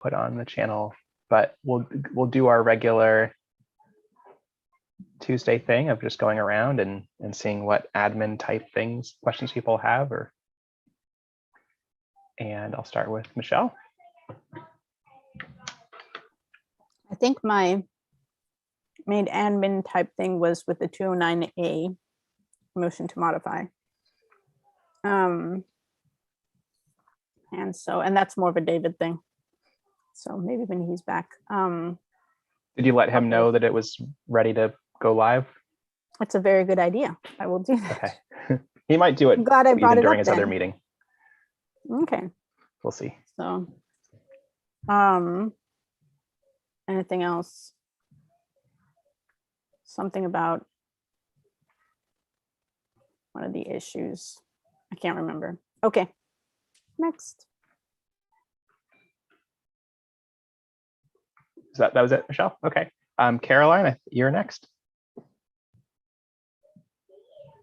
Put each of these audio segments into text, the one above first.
put on the channel, but we'll do our regular Tuesday thing of just going around and seeing what admin type questions people have, and I'll start with Michelle. I think my main admin type thing was with the 209A motion to modify. And that's more of a David thing. So maybe when he's back. Did you let him know that it was ready to go live? That's a very good idea. I will do that. Okay. He might do it I'm glad I brought even it during up his other then. meeting. Okay. We'll see. So, anything else? Something about one of the issues. I can't remember. Okay. Next. So that was it, Michelle? Okay. Caroline, you're next.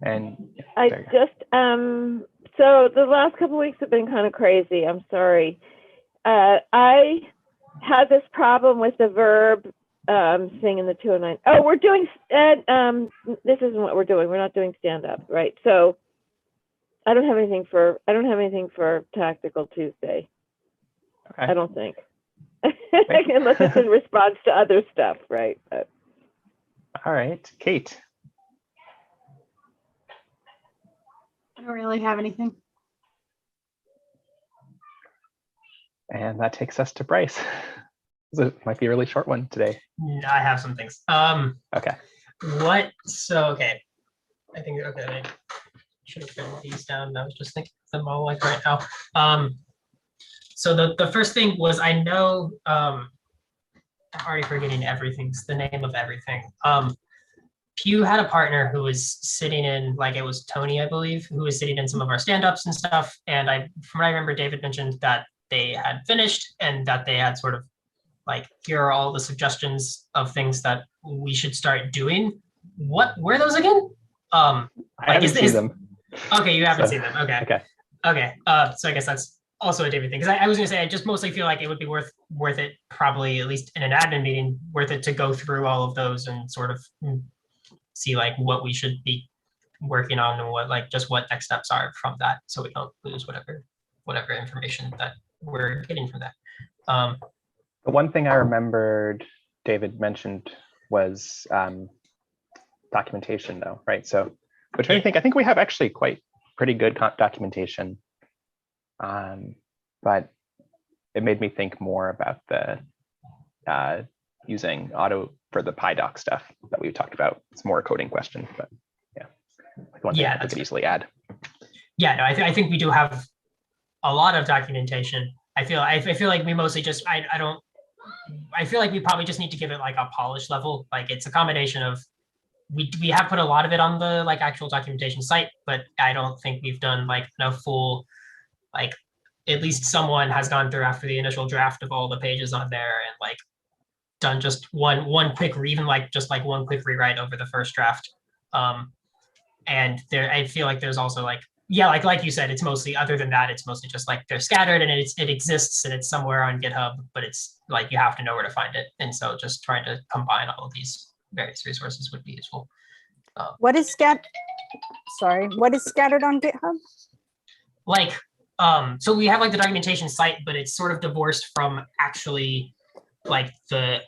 And I just, so the last couple of weeks have been kind of crazy. I'm sorry. I had this problem with the verb thing in the 209. Oh, we're doing, this isn't what we're doing. We're not doing stand up, right? So I don't have anything for Tactical Tuesday. okay. I don't think. Unless it's in response to other stuff, right? But. All right, Kate. I don't really have anything. And that takes us to Bryce. It might be a really short one today. I have some things. Okay. Okay. I think, okay, I should have written these down. I was just thinking of them all like right now. So the first thing was, I know, I'm already forgetting the name of everything. Pew had a partner who was sitting in, like, it was Tony, I believe, who was sitting in some of our stand-ups and stuff. And from what I remember, David mentioned that they had finished and that they had sort of like, here are all the suggestions of things that we should start doing. What were those again? I haven't seen them. Okay, you haven't seen them. Okay. Okay. Okay. So I guess that's also a David thing, because I was going to say, I just mostly feel like it would be worth it, probably at least in an admin meeting, worth it to go through all of those and sort of see like what we should be working on and what next steps are from that, so we don't lose whatever information that we're getting from that. The one thing I remembered David mentioned was documentation, though, right? So, which I think we have actually pretty good documentation, but it made me think more about the using auto for the PyDoc stuff that we talked about. It's more a coding question, but yeah, like one thing we could easily add. Yeah, no, I think we do have a lot of documentation. I feel like we mostly just I feel like we probably just need to give it like a polish level. Like, it's a combination of we have put a lot of it on the like actual documentation site, but I don't think we've done like a full, like, at least someone has gone through after the initial draft of all the pages on there and like done just one quick one quick rewrite over the first draft. And there, I feel like there's also like, yeah, like you said, it's mostly, other than that, it's mostly just like they're scattered and it exists and it's somewhere on GitHub, but it's like you have to know where to find it. And so just trying to combine all of these various resources would be useful. What is scattered on GitHub? Like, so we have like the documentation site, but it's sort of divorced from actually like the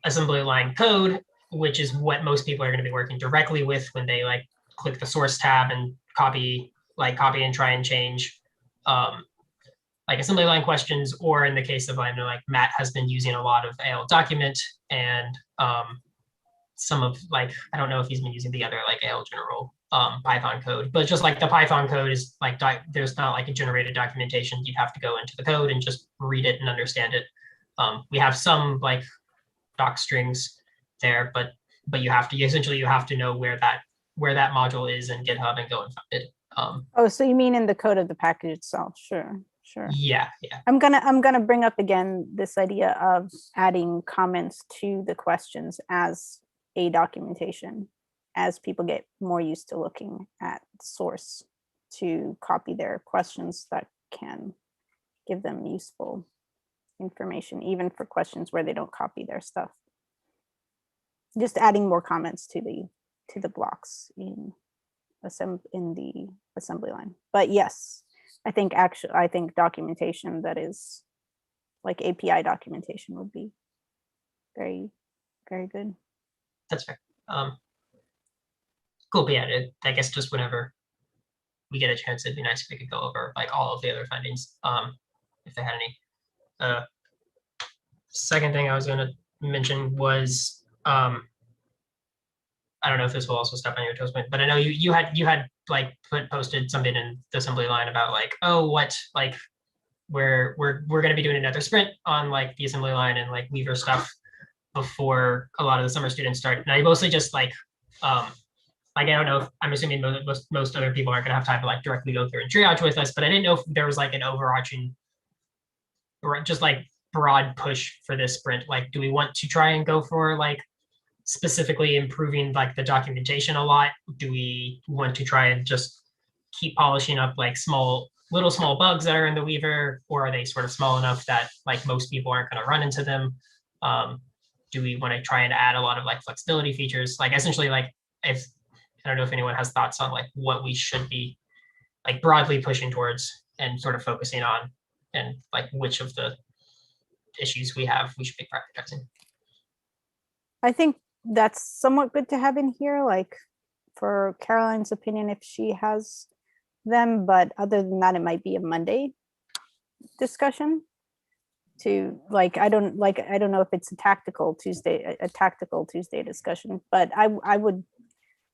assembly line code, which is what most people are going to be working directly with when they like click the source tab and copy and try and change like assembly line questions, or in the case of, I know like Matt has been using a lot of AL document and some of like, I don't know if he's been using the other like AL general Python code, but just like the Python code is like, there's not like a generated documentation. You'd have to go into the code and just read it and understand it. We have some like doc strings there, but you have to know where that module is in GitHub and go and find it. Oh, so you mean in the code of the package itself? Sure. Yeah. I'm gonna bring up again this idea of adding comments to the questions as a documentation, as people get more used to looking at source to copy their questions that can give them useful information, even for questions where they don't copy their stuff. Just adding more comments to the blocks in the assembly line. But yes, I think documentation that is like API documentation would be very, very good. That's fair. Cool. But yeah, I guess just whenever we get a chance, it'd be nice if we could go over like all of the other findings, if they had any. Second thing I was going to mention was, I don't know if this will also step on your toes, but I know you had like posted something in the assembly line about like, oh, what, like we're going to be doing another sprint on like the assembly line and like Weaver stuff before a lot of the summer students start. And I mostly just like I don't know if, I'm assuming most other people aren't going to have time to like directly go through and triage with us, but I didn't know if there was like an overarching, or just like broad push for this sprint. Like, do we want to try and go for like specifically improving like the documentation a lot? Do we want to try and just keep polishing up like small bugs that are in the Weaver, or are they sort of small enough that like most people aren't going to run into them? Do we want to try and add a lot of like flexibility features? Like essentially, like if I don't know if anyone has thoughts on like what we should be like broadly pushing towards and sort of focusing on, and like which of the issues we should be prioritizing. I think that's somewhat good to have in here, like for Caroline's opinion, if she has them, but other than that, it might be a Monday discussion to like, I don't know if it's a tactical Tuesday discussion, but I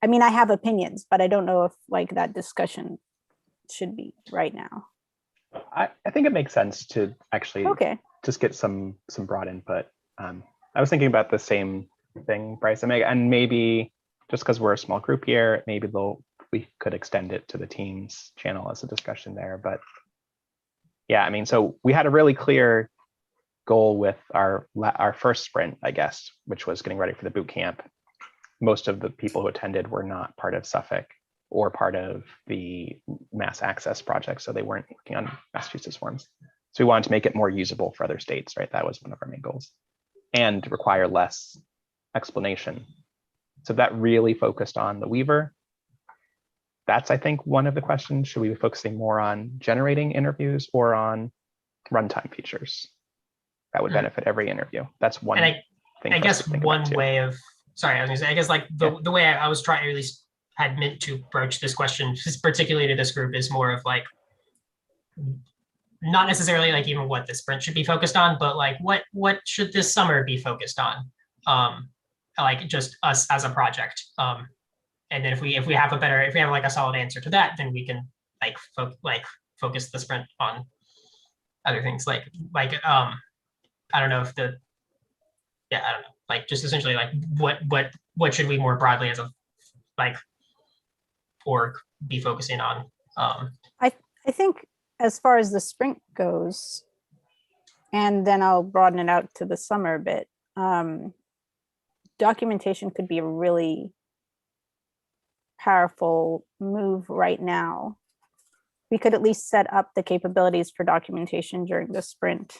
mean, I have opinions, but I don't know if like that discussion should be right now. I think it makes sense to actually just get some broad input. I was thinking about the same thing, Bryce, and maybe just because we're a small group here, maybe we could extend it to the Teams channel as a discussion there. But yeah, I mean, so we had a really clear goal with our first sprint, I guess, which was getting ready for the boot camp. Most of the people who attended were not part of Suffolk or part of the mass access project, so they weren't working on Massachusetts forms. So we wanted to make it more usable for other states, right? That was one of our main goals, and require less explanation. So that really focused on the Weaver. That's, I think, one of the questions. Should we be focusing more on generating interviews or on runtime features? That would benefit every interview. That's one thing. I guess one way of, sorry, I was gonna say, I guess like the way I was trying, or at least had meant to approach this question, particularly to this group, is more of like, not necessarily like even what the sprint should be focused on, but like what should this summer be focused on? Like just us as a project. And then if we have like a solid answer to that, then we can like focus the sprint on other things like I don't know if I don't know, like just essentially like what should we more broadly as a like org be focusing on? I think as far as the sprint goes, and then I'll broaden it out to the summer a bit, documentation could be a really powerful move right now. We could at least set up the capabilities for documentation during the sprint,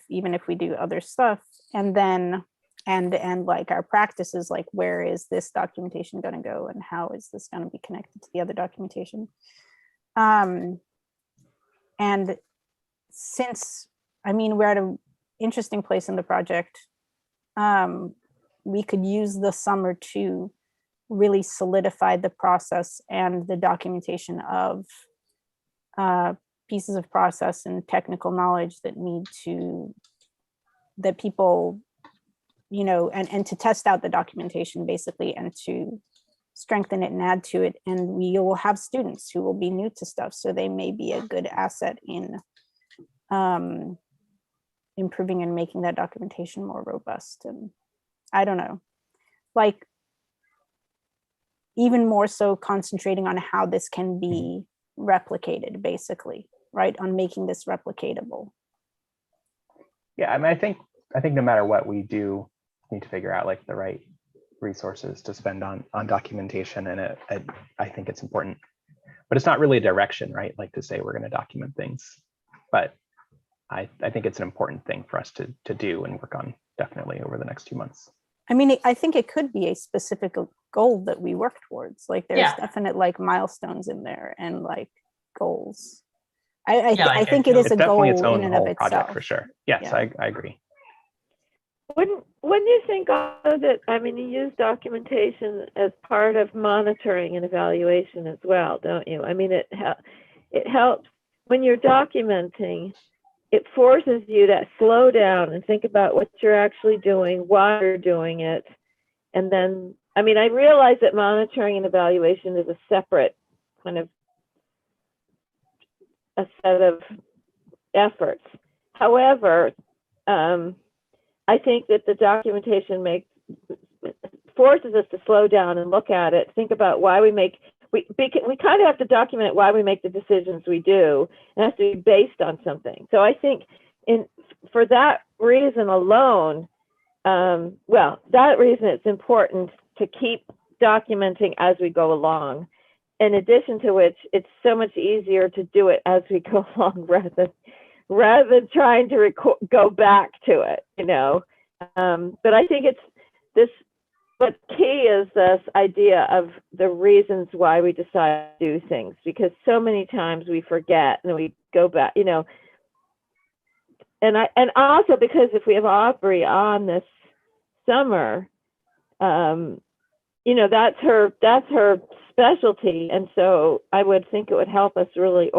even if we do other stuff, and then and like our practices, like where is this documentation going to go and how is this going to be connected to the other documentation. And since, I mean, we're at an interesting place in the project, we could use the summer to really solidify the process and the documentation of pieces of process and technical knowledge that people, you know, and to test out the documentation basically, and to strengthen it and add to it. And we will have students who will be new to stuff, so they may be a good asset in improving and making that documentation more robust. And I don't know, like even more so concentrating on how this can be replicated, basically, right? On making this replicatable. Yeah, I mean, I think no matter what we do, we need to figure out like the right resources to spend on documentation, and I think it's important, but it's not really a direction, right? Like to say we're going to document things, but I think it's an important thing for us to do and work on definitely over the next 2 months. I mean, I think it could be a specific goal that we work towards. Like there's Yeah. definite like milestones in there and like goals. I Yeah, like, I think it feel- is It's a definitely goal its own in and of whole project itself. for sure. Yes, Yeah. I agree. Wouldn't you think also that, I mean, you use documentation as part of monitoring and evaluation as well, don't you? I mean, it helps when you're documenting. It forces you to slow down and think about what you're actually doing, why you're doing it, and then, I mean, I realize that monitoring and evaluation is a separate kind of a set of efforts. However, I think that the documentation forces us to slow down and look at it, think about why we kind of have to document why we make the decisions we do. It has to be based on something. So I think for that reason alone, that reason it's important to keep documenting as we go along. In addition to which, it's so much easier to do it as we go along rather than trying to go back to it, you know. But I think it's this. But key is this idea of the reasons why we decide to do things, because so many times we forget and we go back, you know. And also because if we have Aubrey on this summer, you know, that's her specialty, and so I would think it would help us really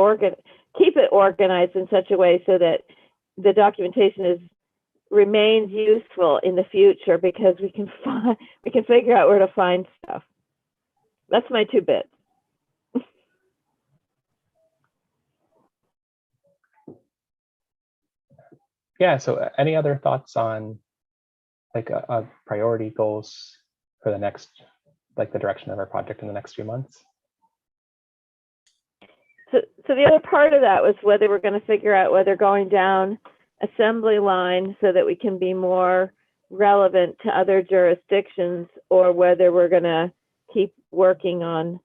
keep it organized in such a way so that the documentation remains useful in the future, because we can figure out where to find stuff. That's my 2 bits. Yeah, so any other thoughts on like a priority goals for the next, like the direction of our project in the next few months? So the other part of that was whether we're going to figure out whether going down assembly line so that we can be more relevant to other jurisdictions, or whether we're going to keep working on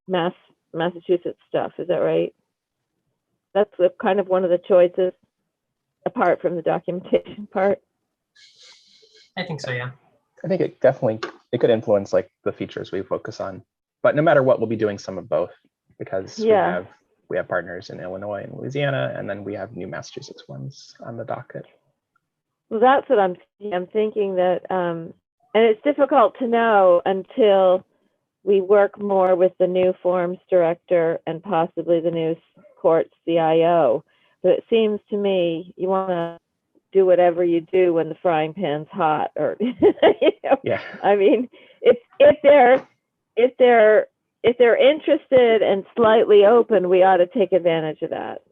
Massachusetts stuff. Is that right? That's kind of one of the choices, apart from the documentation part. I think so, yeah. I think it could influence like the features we focus on, but no matter what, we'll be doing some of both, because we have partners in Illinois and Louisiana, and then we have new Massachusetts ones on the docket. Well, that's what I'm thinking that, and it's difficult to know until we work more with the new forms director and possibly the new court CIO. But it seems to me you want to do whatever you do when the frying pan's hot, or you know? Yeah. I mean, if they're interested and slightly open, we ought to take advantage of that.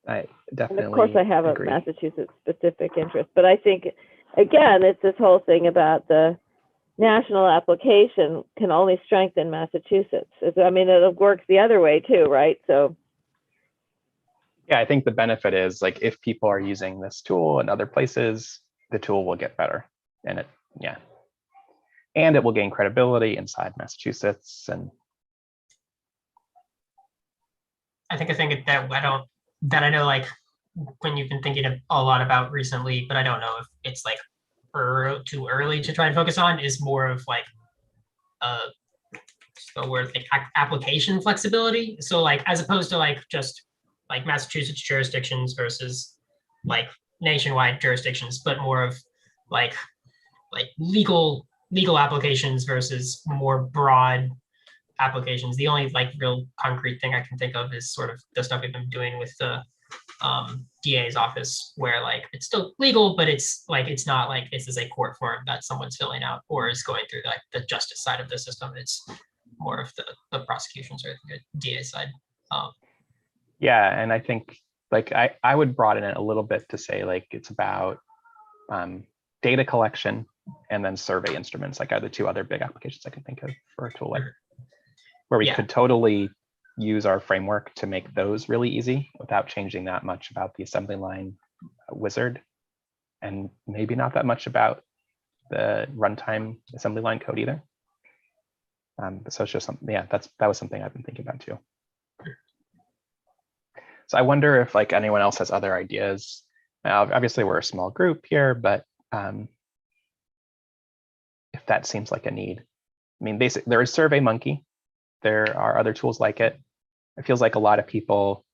I definitely. And of course, I have agree. a Massachusetts specific interest, but I think, again, it's this whole thing about the national application can only strengthen Massachusetts. I mean, it works the other way too, right? So. Yeah, I think the benefit is like if people are using this tool in other places, the tool will get better, and it will gain credibility inside Massachusetts. And I think that I know, like, when you've been thinking a lot about recently, but I don't know if it's like too early to try and focus on, is more of like the word like application flexibility. So like, as opposed to like just like Massachusetts jurisdictions versus like nationwide jurisdictions, but more of like legal applications versus more broad applications. The only like real concrete thing I can think of is sort of the stuff we've been doing with the DA's office, where like it's still legal, but it's not like this is a court form that someone's filling out or is going through like the justice side of the system. It's more of the prosecutions or the DA side. Yeah, and I think like I would broaden it a little bit to say like it's about data collection and then survey instruments, like are the 2 other big applications I can think of for a tool like where we could totally use our framework to make those really easy without changing that much about the assembly line wizard, and maybe not that much about the runtime assembly line code either. So it's just something, that was something I've been thinking about too. So I wonder if like anyone else has other ideas. Now, obviously we're a small group here, but if that seems like a need. I mean, basically there is SurveyMonkey. There are other tools like it. It feels like a lot of people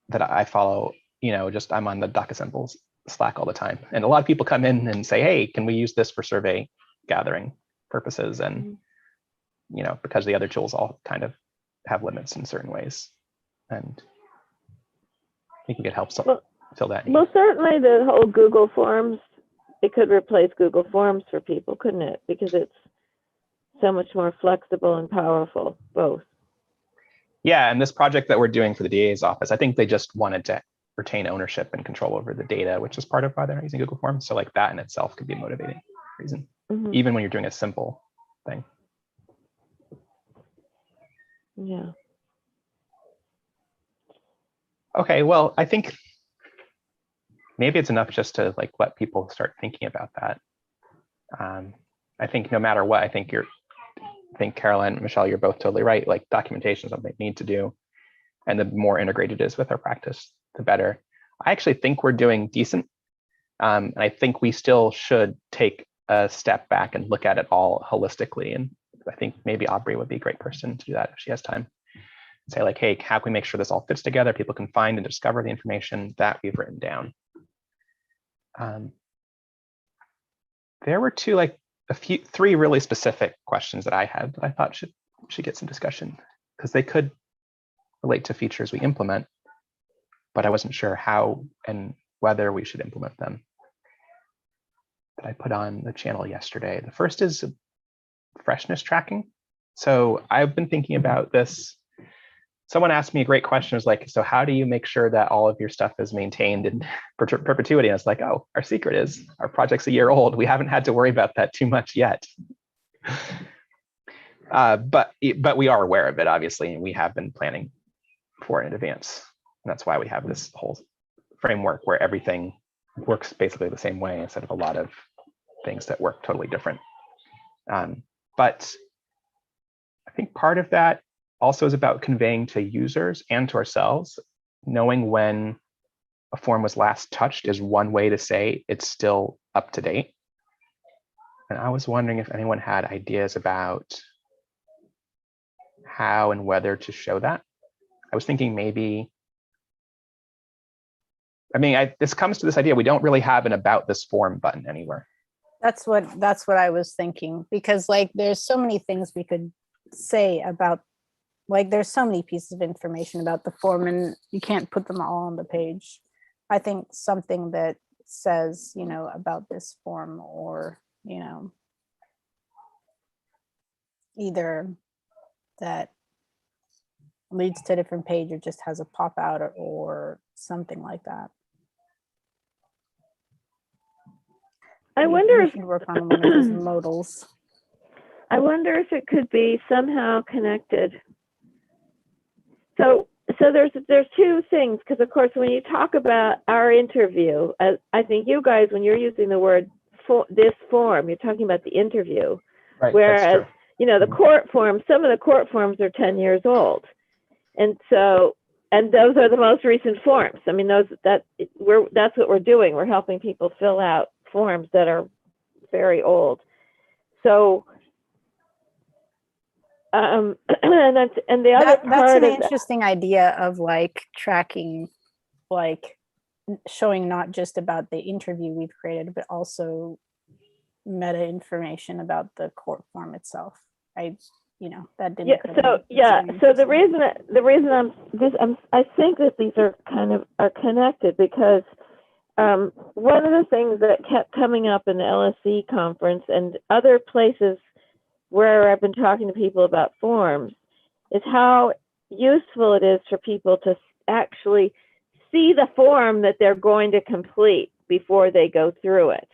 that I follow, just I'm on the DocAssembles Slack all the time. And a lot of people come in and say, hey, can we use this for survey gathering purposes? And, because the other tools all kind of have limits in certain ways. And I think we could help fill that need. Well, certainly the whole Google Forms, it could replace Google Forms for people, couldn't it? Because it's so much more flexible and powerful, both. Yeah, and this project that we're doing for the DA's office, I think they just wanted to retain ownership and control over the data, which is part of why they're not using Google Forms. So like that in itself could be a motivating reason, even when you're doing a simple thing. Yeah. Okay, well, I think maybe it's enough just to like let people start thinking about that. I think no matter what, I think Caroline and Michelle, you're both totally right. Like documentation is something we need to do. And the more integrated it is with our practice, the better. I actually think we're doing decent. And I think we still should take a step back and look at it all holistically. And I think maybe Aubrey would be a great person to do that if she has time. Say like, hey, how can we make sure this all fits together? People can find and discover the information that we've written down. There were three really specific questions that I had that I thought should get some discussion, because they could relate to features we implement, but I wasn't sure how and whether we should implement them. That I put on the channel yesterday. The first is freshness tracking. So I've been thinking about this. Someone asked me a great question. It was like, so how do you make sure that all of your stuff is maintained in perpetuity? And it's like, oh, our secret is our project's a year old. We haven't had to worry about that too much yet. But we are aware of it, obviously, and we have been planning for it in advance. And that's why we have this whole framework where everything works basically the same way instead of a lot of things that work totally different. But I think part of that also is about conveying to users and to ourselves, knowing when a form was last touched is one way to say it's still up to date. And I was wondering if anyone had ideas about how and whether to show that. I was thinking maybe, this comes to this idea, we don't really have an about this form button anywhere. That's what I was thinking, because like there's so many things we could say about, like there's so many pieces of information about the form and you can't put them all on the page. I think something that says, about this form, or, either that leads to a different page or just has a pop out or something like that. I wonder we if should work on one of those modals. I wonder if it could be somehow connected. So there's two things, because of course when you talk about our interview, I think you guys, when you're using the word this form, you're talking about the interview, right? Whereas the court form, some of the court forms are 10 years old, and those are the most recent forms. I mean, that's what we're doing. We're helping people fill out forms that are very old. So. And the other part that's an of interesting idea of like tracking, like showing not just about the interview we've created, but also meta information about the court form itself. That didn't. So the reason I think that these are connected, because one of the things that kept coming up in the LSE conference and other places where I've been talking to people about forms is how useful it is for people to actually see the form that they're going to complete before they go through it.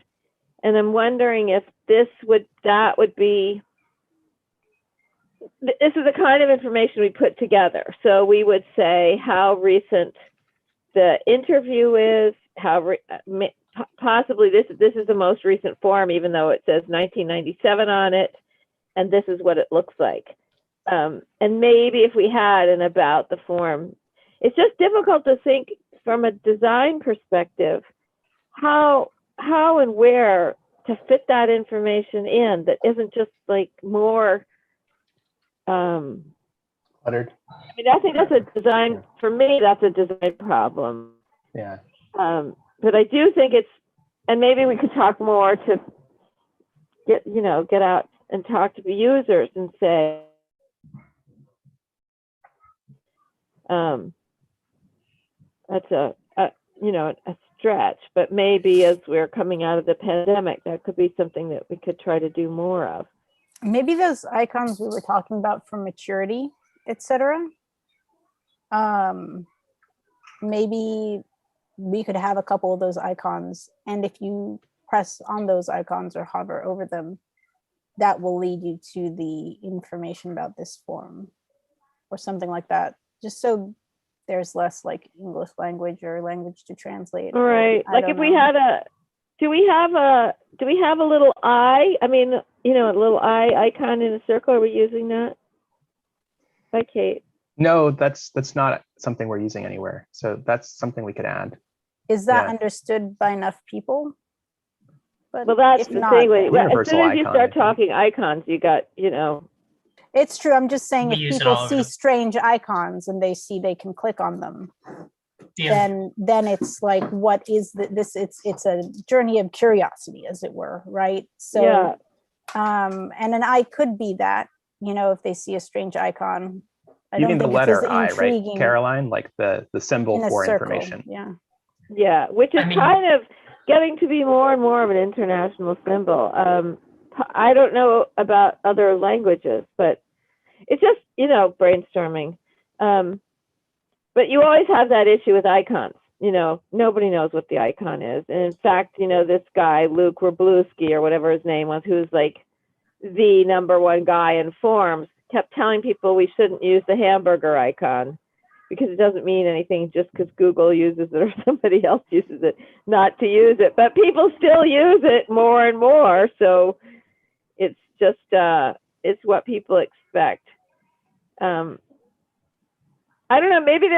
And I'm wondering if this is the kind of information we put together. So we would say how recent the interview is, possibly this is the most recent form, even though it says 1997 on it. And this is what it looks like. And maybe if we had an about the form, it's just difficult to think from a design perspective how and where to fit that information in that isn't just like more Cluttered. I mean, I think that's a design, for me, that's a design problem. Yeah. But I do think it's, and maybe we could talk more to get out and talk to the users and say, that's a stretch, but maybe as we're coming out of the pandemic, that could be something that we could try to do more of. Maybe those icons we were talking about for maturity, etc. Maybe we could have a couple of those icons, and if you press on those icons or hover over them, that will lead you to the information about this form or something like that, just so there's less like English language or language to translate. Right. Like if we had do we have a little eye? I mean, a little eye icon in a circle. Are we using that? Hi, Kate. No, that's not something we're using anywhere. So that's something we could add. Is that understood by enough people? But well, that's the thing. As soon as you start talking icons, you got, It's true. I'm just saying, We if use it people all over see them. strange icons and they can click on them, then it's like, what is this? It's a journey of curiosity, as it were, right? So, yeah. And an eye could be that, if they see a strange icon. You mean the letter I, right, intriguing Caroline? Like the symbol in a for circle. information. Yeah. Yeah, which is kind of getting to be more and more of an international symbol. I don't know about other languages, but it's just, brainstorming. But you always have that issue with icons. Nobody knows what the icon is. And in fact, this guy, Luke Wroblewski or whatever his name was, who's like the #1 guy in forms, kept telling people we shouldn't use the hamburger icon because it doesn't mean anything just because Google uses it or somebody else uses it, not to use it. But people still use it more and more. So it's just, it's what people expect. I don't know, maybe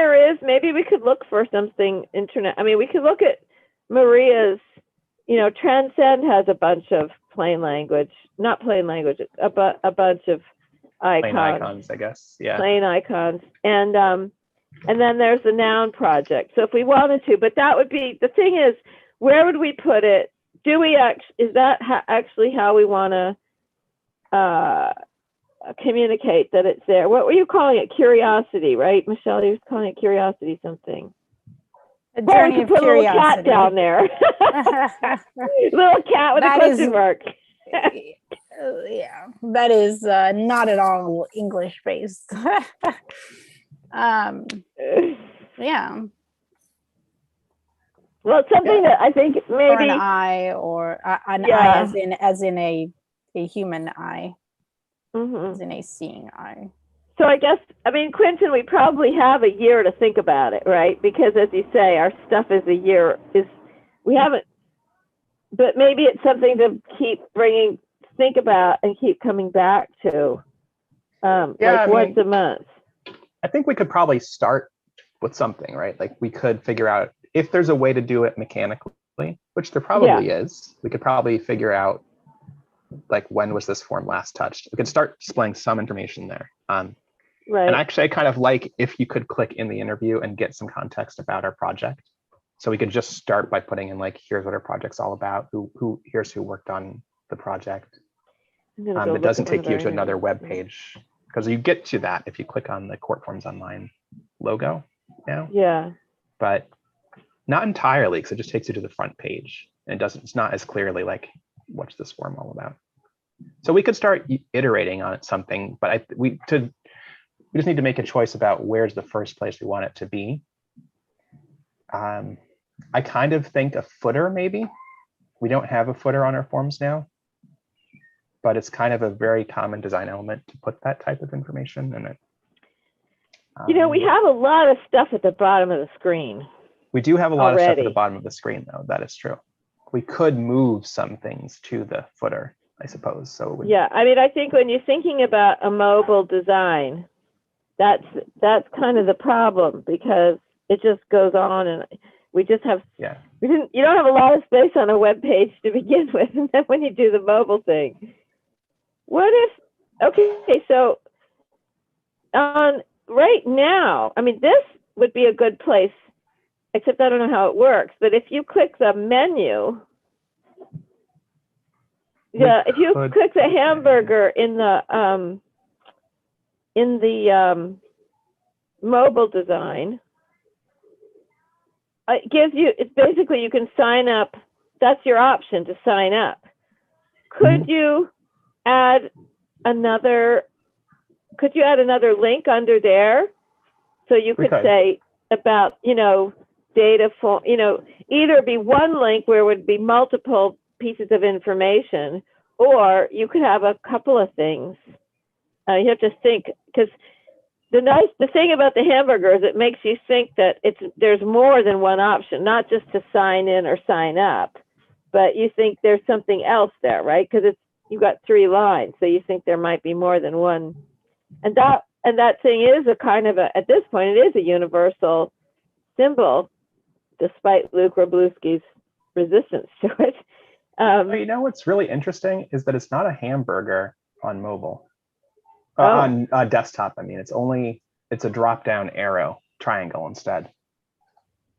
maybe we could look for something internet. I mean, we could look at Maria's, Transcend has a bunch of not plain language, a bunch of icons. Plain icons, I guess. Yeah. Plain icons. And then there's the Noun project. So if we wanted to, but that would be, the thing is, where would we put it? Is that actually how we want to communicate that it's there? What were you calling it? Curiosity, right? Michelle, you were calling it curiosity something. A journey of put curiosity. A little cat down there. Little cat with a question mark. Yeah, that is not at all English based. Yeah. Well, it's something that I think maybe, or an eye, or an eye as in a human eye, as in a seeing eye. So I guess, Quentin, we probably have a year to think about it, right? Because as you say, our stuff we haven't, but maybe it's something to think about and keep coming back to, once a month. I think we could probably start with something, right? Like we could figure out if there's a way to do it mechanically, which there probably is. We could probably figure out, like, when was this form last touched? We could start displaying some information there. Right. And actually, I kind of like if you could click in the interview and get some context about our project. So we could just start by putting in, like, here's what our project's all about. Here's who worked on the project. It doesn't take you to another web page, because you get to that if you click on the Court Forms Online logo now. Yeah. But not entirely, because it just takes you to the front page. And it's not as clearly like, what's this form all about? So we could start iterating on something, but we just need to make a choice about where's the first place we want it to be. I kind of think a footer, maybe. We don't have a footer on our forms now, but it's kind of a very common design element to put that type of information in it. We have a lot of stuff at the bottom of the screen. We do have a lot of stuff at the bottom of the screen, though. That is true. We could move some things to the footer, I suppose. So I think when you're thinking about a mobile design, That's kind of the problem, because it just goes on, and we just have Yeah. you don't have a lot of space on a web page to begin with, and then when you do the mobile thing, what if? Okay, so on right now, I mean, this would be a good place, except I don't know how it works. But if you click the menu, yeah, if you click the hamburger in the mobile design, it gives you, it's basically, you can sign up. That's your option to sign up. Could you add another link under there? So you could say about, data for, either be one link where it would be multiple pieces of information, or you could have a couple of things. You have to think, because the thing about the hamburger is it makes you think that there's more than one option, not just to sign in or sign up, but you think there's something else there, right? Because you've got 3 lines, so you think there might be more than one. And that thing is a kind of at this point, it is a universal symbol, despite Luke Wroblewski's resistance to it. What's really interesting is that it's not a hamburger on mobile. On desktop, I mean, it's a drop-down arrow triangle instead.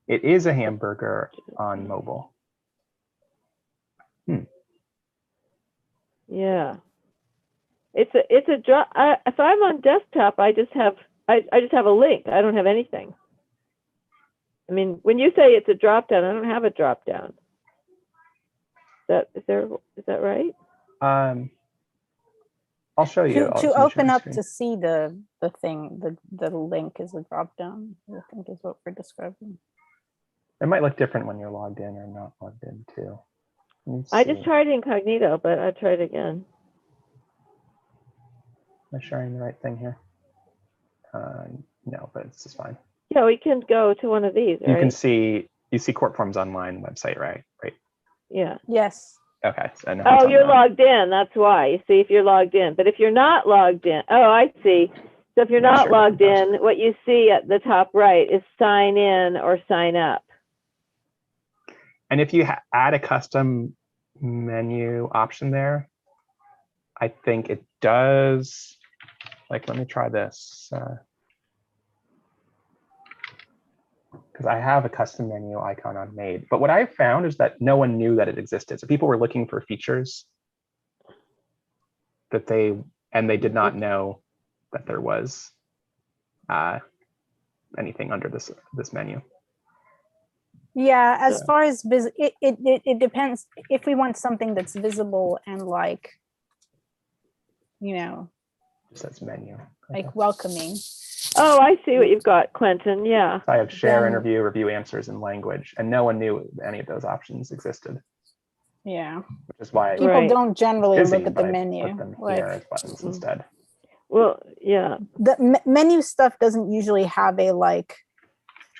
It is a hamburger on mobile. Yeah, it's a drop. If I'm on desktop, I just have a link. I don't have anything. I mean, when you say it's a drop-down, I don't have a drop-down. Is that right? I'll show you. To open up to see the thing, the link is a drop down, I think is what we're describing. It might look different when you're logged in or not logged in too. I just tried incognito, but I tried again. Am I sharing the right thing here? No, but it's just fine. Yeah, we can go to one of these, right? You see Corpforms Online website, right? Right. Yeah. Yes. Okay. Oh, you're logged in. That's why. You see if you're logged in. But if you're not logged in, oh, I see. So if you're not logged in, what you see at the top right is sign in or sign up. And if you add a custom menu option there, I think it does. Like, let me try this. Because I have a custom menu icon on Made. But what I found is that no one knew that it existed. So people were looking for features that they did not know that there was anything under this menu. Yeah, as far as it depends. If we want something that's visible and like, It says menu. like welcoming. Oh, I see what you've got, Clinton. Yeah. So I have share, interview, review answers, and language, and no one knew any of those options existed. Yeah. Which is why people don't generally busy, look at the menu. Put them here as buttons instead. Well, yeah. The menu stuff doesn't usually have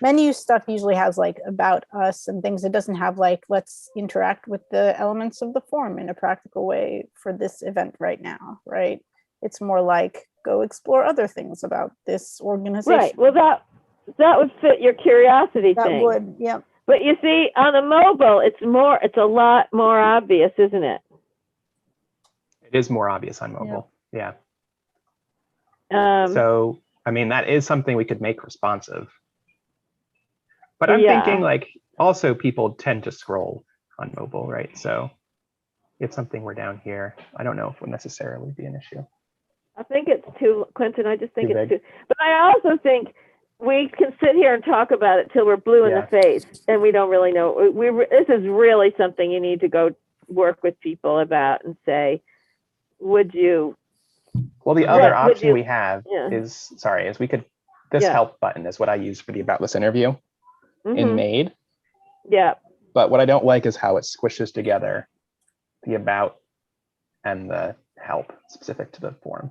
menu stuff usually has like about us and things. It doesn't have like, let's interact with the elements of the form in a practical way for this event right now, right? It's more like, go explore other things about this organization. Right. Well, that would fit your curiosity thing. That would, yeah. But you see, on a mobile, it's a lot more obvious, isn't it? It is more obvious on mobile. Yeah. Yeah. So, I mean, that is something we could make responsive. But I'm thinking like, also people tend to scroll on mobile, right? So if something were down here, I don't know if it would necessarily be an issue. I think it's too, Clinton, I just think it's too, but I also think we can sit here and talk about it till we're blue in the face and we don't really know. This is really something you need to go work with people about and say, would you? Well, the other option we have is we could, this help button is what I use for the About This interview in Made. Yeah. But what I don't like is how it squishes together the About and the help specific to the form.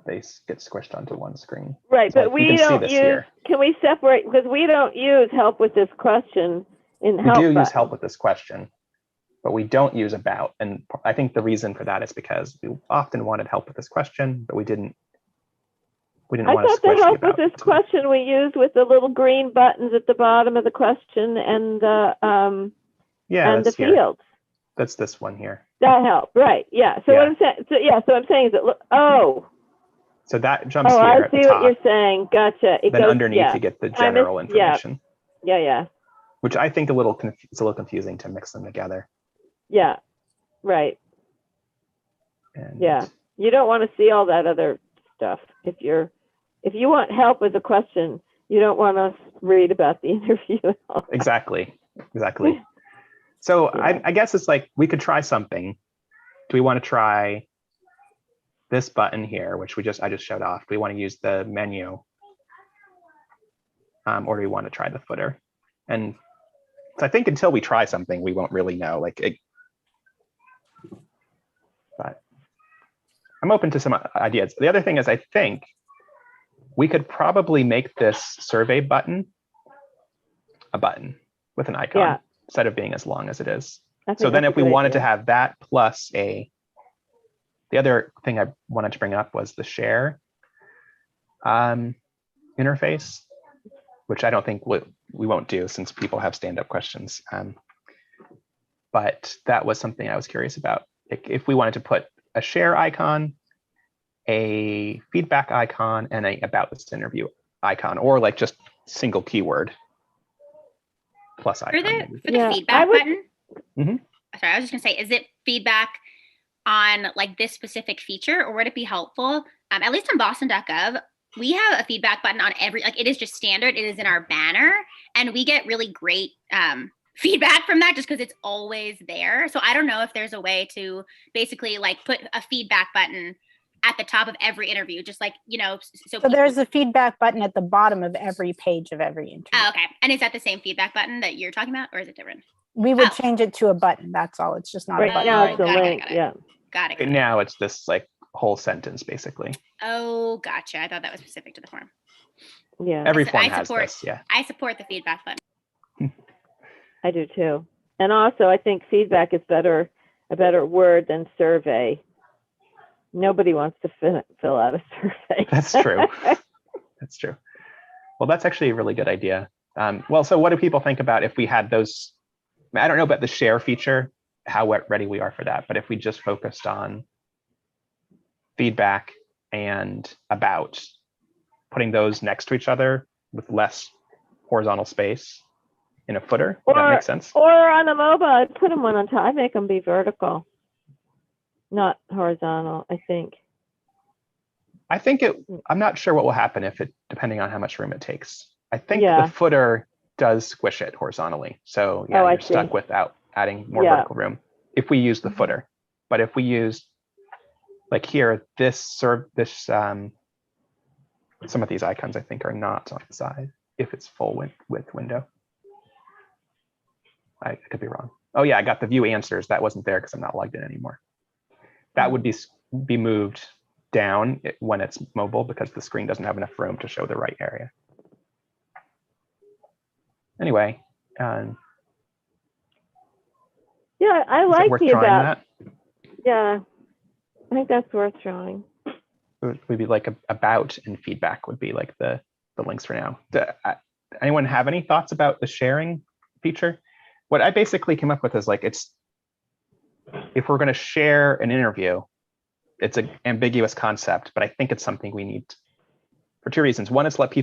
They get squished onto one screen. Right, so but we don't use, here. Can we separate, because we don't use help with this question in help. We do use help with this question, but we don't use About. And I think the reason for that is because we often wanted help with this question, but we didn't We didn't I want to thought the squish help the with about. this question we used with the little green buttons at the bottom of the question and the Yeah, and the that's here. fields. That's this one here. That helped, right? Yeah. So Yeah. what I'm saying, so what I'm saying is that So that jumps I here at see the what top. you're saying. Gotcha. It Then goes, underneath yeah, you get the I missed- general information, yeah, which I think it's a little confusing to mix them together. yeah. Right. And Yeah. You don't want to see all that other stuff. If you want help with the question, you don't want to read about the interview. Exactly. So Yeah. I guess it's like we could try something. Do we want to try this button here, which I just showed off? Do we want to use the menu? Or do we want to try the footer? And so I think until we try something, we won't really know. But I'm open to some ideas. The other thing is I think we could probably make this survey button a button with an icon Yeah. instead of being as long as it is. I think So then that's if a we good wanted to idea. have that plus the other thing I wanted to bring up was the share interface, which I don't think we won't do since people have stand-up questions. But that was something I was curious about. If we wanted to put a share icon, a feedback icon, and a about this interview icon, or like just single keyword plus icon. For the Yeah, I feedback would- button. Mhm. Sorry, I was just gonna say, is it feedback on like this specific feature, or would it be helpful? At least on Boston.gov, we have a feedback button on every, like it is just standard. It is in our banner, and we get really great feedback from that just because it's always there. So I don't know if there's a way to basically like put a feedback button at the top of every interview, just like, So there's a feedback button at the bottom of every page of every interview. Oh, okay. And is that the same feedback button that you're talking about, or is it different? We would Oh. change it to a button. That's all. It's just not a Right button. now right it's a got it, link. got it. Yeah. Got it. Now it's this like whole sentence basically. Oh, gotcha. I thought that was specific to the form. Yeah. Every I form has support- this, yeah. I support the feedback button. I do too. And also, I think feedback is a better word than survey. Nobody wants to fill out a survey. That's true. That's true. Well, that's actually a really good idea. Well, so what do people think about if we had those? I don't know about the share feature, how ready we are for that, but if we just focused on feedback and about, putting those next to each other with less horizontal space in a footer, would that make sense? Or on a mobile, I'd put them one on top. I make them be vertical, not horizontal, I think. I think I'm not sure what will happen depending on how much room it takes. I think Yeah. the footer does squish it horizontally. So yeah, I you're stuck see. without adding more Yeah. vertical room if we use the footer. But if we use like here, some of these icons I think are not on the side if it's full width window. I could be wrong. Oh yeah, I got the view answers. That wasn't there because I'm not logged in anymore. That would be moved down when it's mobile because the screen doesn't have enough room to show the right area. Anyway, Yeah, I is it like worth the trying about. that? Yeah, I think that's worth trying. It would be like about and feedback would be like the links for now. Anyone have any thoughts about the sharing feature? What I basically came up with is like, if we're going to share an interview, it's an ambiguous concept, but I think it's something we need for two reasons. One is let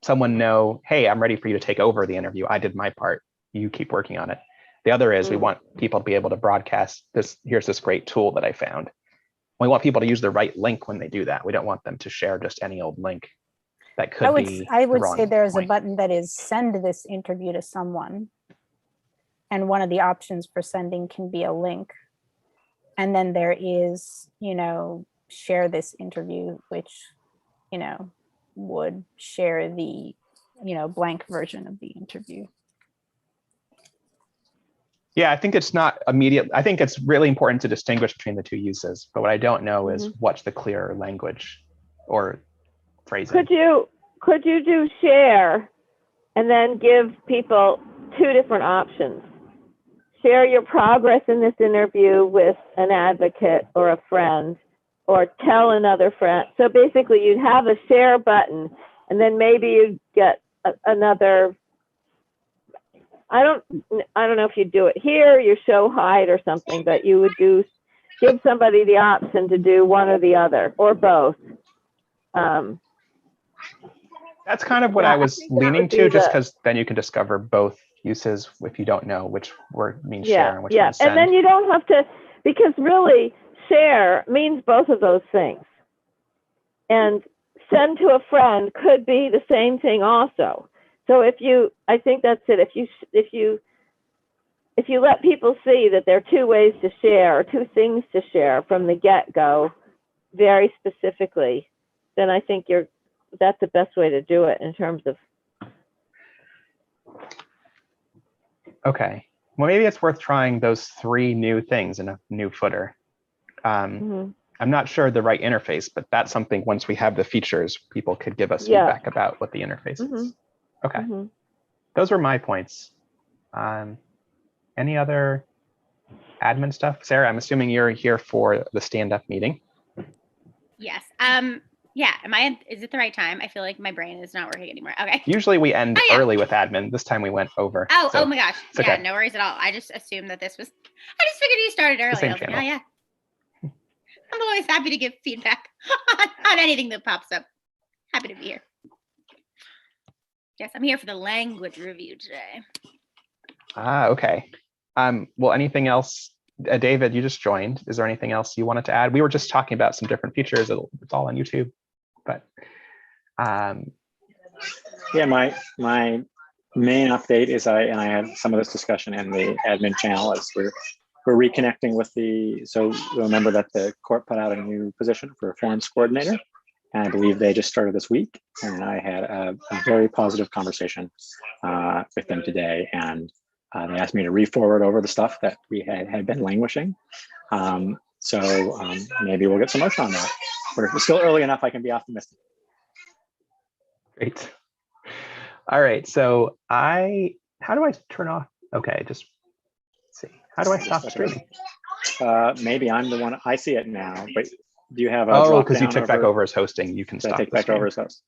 someone know, hey, I'm ready for you to take over the interview. I did my part. You keep working on it. The other is we want people to be able to broadcast this. Here's this great tool that I found. We want people to use the right link when they do that. We don't want them to share just any old link that could be. I would the wrong say there's a point. button that is send this interview to someone. And one of the options for sending can be a link. And then there is, share this interview, which, would share the, blank version of the interview. Yeah, I think it's not immediate. I think it's really important to distinguish between the two uses. But what I don't know is what's the clearer language or phrasing. Could you do share and then give people two different options? Share your progress in this interview with an advocate or a friend, or tell another friend. So basically you'd have a share button, and then maybe you'd get another, I don't know if you do it here, you show hide or something, but you would give somebody the option to do one or the other, or both. That's kind of what Yeah, I I was think that leaning would be to, just the- because then you can discover both uses if you don't know which word means share Yeah, and which yeah. one is send. And then you don't have to, because really share means both of those things. And send to a friend could be the same thing also. So I think that's it. If you let people see that there are two ways to share, or two things to share from the get-go, very specifically, then I think that's the best way to do it in terms of. Okay. Well, maybe it's worth trying those 3 new things in a new footer. I'm not sure the right interface, but that's something once we have the features, people could give us feedback about what the interface is. Okay. Those were my points. Any other admin stuff? Sarah, I'm assuming you're here for the stand-up meeting. Yes. Yeah. Is it the right time? I feel like my brain is not working anymore. Okay. Usually we end Oh, yeah. early with admin. This time we went over. Oh, so oh my gosh. it's Yeah, okay. no worries at all. I just assumed that I just figured you started early. same I was like, channel. oh yeah. I'm always happy to give feedback on anything that pops up. Happy to be here. Yes, I'm here for the language review today. Okay. Well, anything else? David, you just joined. Is there anything else you wanted to add? We were just talking about some different features. It's all on YouTube, but yeah, my main update is I had some of this discussion in the admin channel as we're reconnecting with so you'll remember that the court put out a new position for a forums coordinator, and I believe they just started this week, and I had a very positive conversation with them today, and they asked me to re-forward over the stuff that we had been languishing. So maybe we'll get some motion on that. But if it's still early enough, I can be optimistic. Great. All right. So how do I turn off? Okay, just see. How do I stop streaming? Maybe I'm the one. I see it now, but do you have a Oh, because you drop-down took back over as hosting. You can Did I stop take the back stream. over as host?